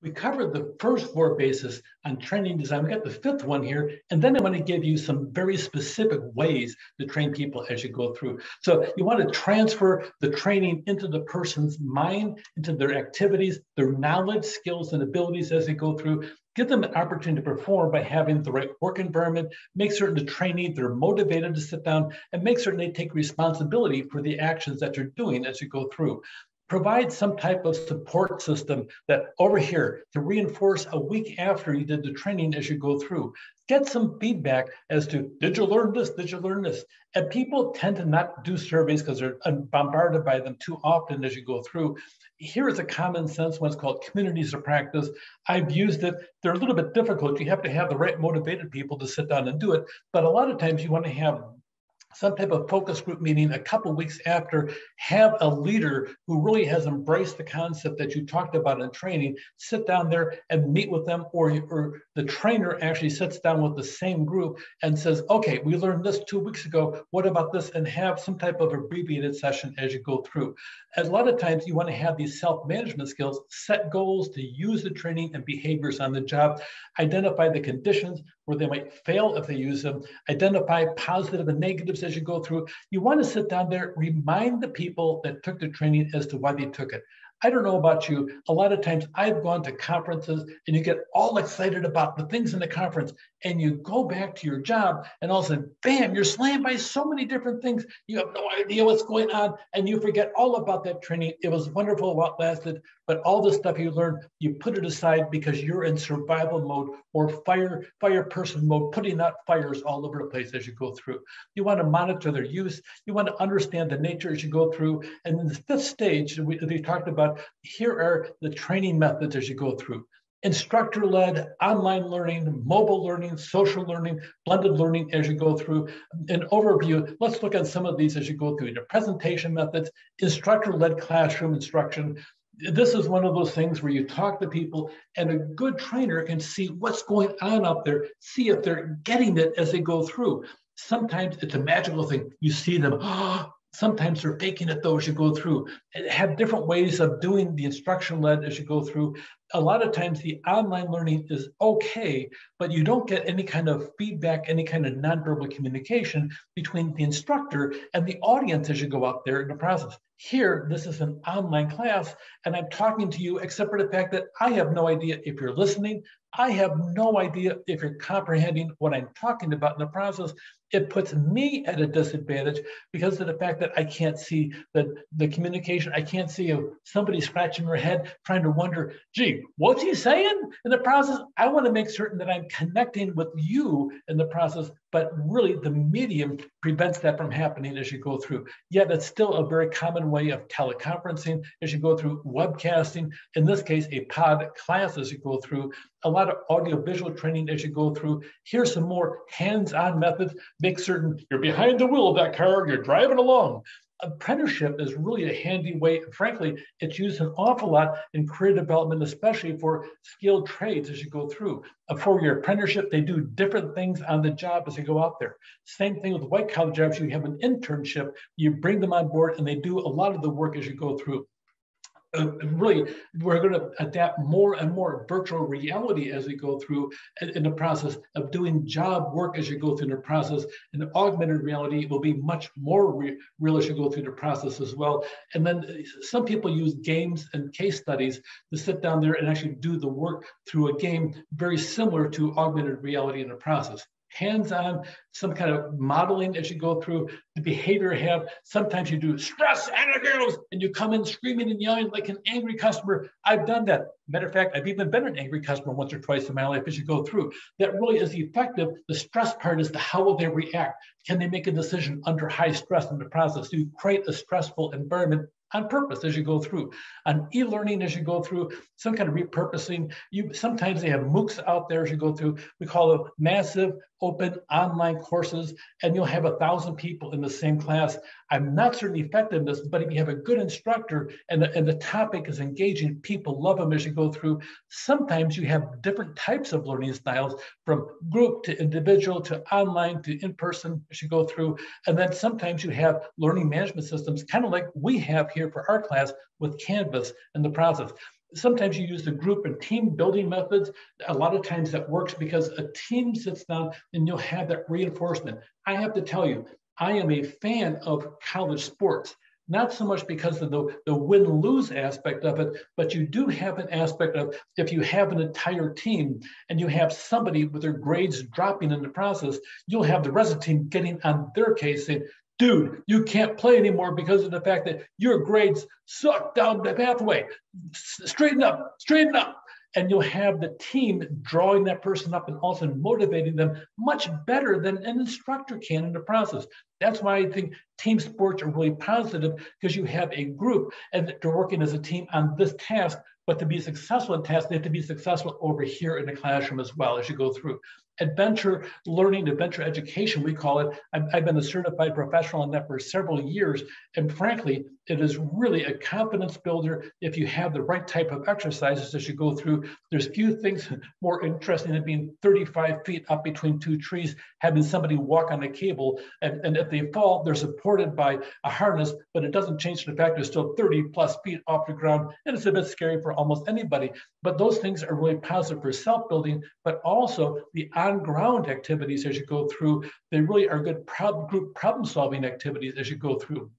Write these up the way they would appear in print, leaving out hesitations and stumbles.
We covered the first 4 bases on training design. We got the 5th one here, and then I want to give you some very specific ways to train people as you go through. So you want to transfer the training into the person's mind, into their activities, their knowledge, skills, and abilities as they go through. Give them an opportunity to perform by having the right work environment, make certain the trainee, they're motivated to sit down, and make certain they take responsibility for the actions that you're doing as you go through. Provide some type of support system that over here to reinforce a week after you did the training as you go through. Get some feedback as to, did you learn this? Did you learn this? And people tend to not do surveys because they're bombarded by them too often as you go through. Here is a common sense one. It's called communities of practice. I've used it. They're a little bit difficult. You have to have the right motivated people to sit down and do it. But a lot of times you want to have some type of focus group meeting a couple weeks after, have a leader who really has embraced the concept that you talked about in training, sit down there and meet with them, or the trainer actually sits down with the same group and says, okay, we learned this 2 weeks ago, what about this? And have some type of abbreviated session as you go through. As a lot of times you want to have these self-management skills, set goals to use the training and behaviors on the job, identify the conditions where they might fail if they use them, identify positive and negatives as you go through. You want to sit down there, remind the people that took the training as to why they took it. I don't know about you, a lot of times I've gone to conferences and you get all excited about the things in the conference and you go back to your job and all of a sudden, bam, you're slammed by so many different things. You have no idea what's going on and you forget all about that training. It was wonderful while it lasted, but all the stuff you learned, you put it aside because you're in survival mode or fire person mode, putting out fires all over the place as you go through. You want to monitor their use. You want to understand the nature as you go through. And in the 5th stage, we talked about, here are the training methods as you go through. Instructor-led, online learning, mobile learning, social learning, blended learning as you go through. An overview, let's look at some of these as you go through. The presentation methods, instructor-led classroom instruction. This is one of those things where you talk to people and a good trainer can see what's going on out there, see if they're getting it as they go through. Sometimes it's a magical thing. You see them, sometimes they're faking it though as you go through. And have different ways of doing the instruction-led as you go through. A lot of times the online learning is okay, but you don't get any kind of feedback, any kind of nonverbal communication between the instructor and the audience as you go out there in the process. Here, this is an online class, and I'm talking to you, except for the fact that I have no idea if you're listening. I have no idea if you're comprehending what I'm talking about in the process. It puts me at a disadvantage because of the fact that I can't see the communication. I can't see somebody scratching their head trying to wonder, gee, what's he saying in the process? I want to make certain that I'm connecting with you in the process, but really the medium prevents that from happening as you go through. Yet it's still a very common way of teleconferencing as you go through, webcasting, in this case, a pod class as you go through, a lot of audio-visual training as you go through. Here's some more hands-on methods. Make certain you're behind the wheel of that car, you're driving along. Apprenticeship is really a handy way. Frankly, it's used an awful lot in career development, especially for skilled trades as you go through. A 4-year apprenticeship, they do different things on the job as they go out there. Same thing with white collar jobs. You have an internship, you bring them on board and they do a lot of the work as you go through. Really, we're going to adapt more and more virtual reality as we go through in the process of doing job work as you go through the process. And augmented reality will be much more real as you go through the process as well. And then some people use games and case studies to sit down there and actually do the work through a game very similar to augmented reality in the process. Hands-on, some kind of modeling as you go through the behavior you have. Sometimes you do stress anecdotes and you come in screaming and yelling like an angry customer. I've done that. Matter of fact, I've even been an angry customer once or twice in my life as you go through. That really is effective. The stress part is the how will they react? Can they make a decision under high stress in the process? Do you create a stressful environment on purpose as you go through? On e-learning as you go through, some kind of repurposing. Sometimes they have MOOCs out there as you go through. We call them massive open online courses, and you'll have 1,000 people in the same class. I'm not certain effectiveness, but if you have a good instructor and the topic is engaging, people love them as you go through. Sometimes you have different types of learning styles, from group to individual to online to in-person as you go through. And then sometimes you have learning management systems, kind of like we have here for our class with Canvas in the process. Sometimes you use the group and team building methods. A lot of times that works because a team sits down and you'll have that reinforcement. I have to tell you, I am a fan of college sports. Not so much because of the win-lose aspect of it, but you do have an aspect of if you have an entire team and you have somebody with their grades dropping in the process, you'll have the rest of the team getting on their case saying, dude, you can't play anymore because of the fact that your grades suck down the pathway. Straighten up, straighten up. And you'll have the team drawing that person up and also motivating them much better than an instructor can in the process. That's why I think team sports are really positive, because you have a group and they're working as a team on this task, but to be successful in tasks, they have to be successful over here in the classroom as well as you go through. Adventure learning, adventure education, we call it. I've been a certified professional in that for several years. And frankly, it is really a confidence builder if you have the right type of exercises as you go through. There's few things more interesting than being 35 feet up between two trees, having somebody walk on a cable. And if they fall, they're supported by a harness, but it doesn't change the fact they're still 30 plus feet off the ground. And it's a bit scary for almost anybody. But those things are really positive for self-building, but also the on-ground activities as you go through. They really are good group problem-solving activities as you go through.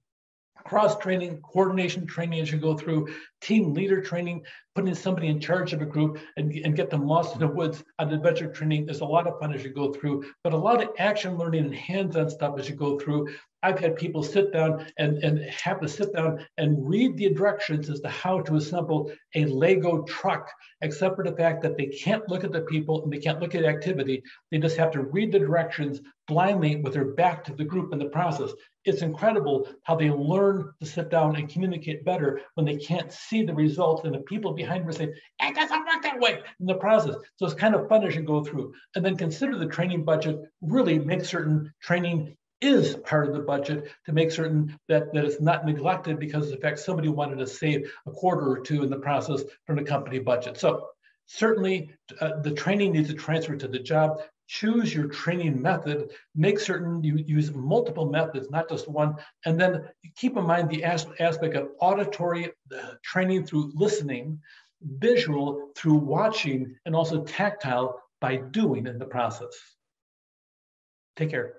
Cross-training, coordination training as you go through, team leader training, putting somebody in charge of a group and get them lost in the woods on adventure training is a lot of fun as you go through, but a lot of action learning and hands-on stuff as you go through. I've had people sit down and have to sit down and read the directions as to how to assemble a Lego truck, except for the fact that they can't look at the people and they can't look at activity. They just have to read the directions blindly with their back to the group in the process. It's incredible how they learn to sit down and communicate better when they can't see the results and the people behind them say, it doesn't work that way in the process. So it's kind of fun as you go through. And then consider the training budget, really make certain training is part of the budget to make certain that it's not neglected because of the fact somebody wanted to save a quarter or two in the process from the company budget. So certainly the training needs to transfer to the job. Choose your training method, make certain you use multiple methods, not just one, and then keep in mind the aspect of auditory training through listening, visual through watching, and also tactile by doing in the process. Take care.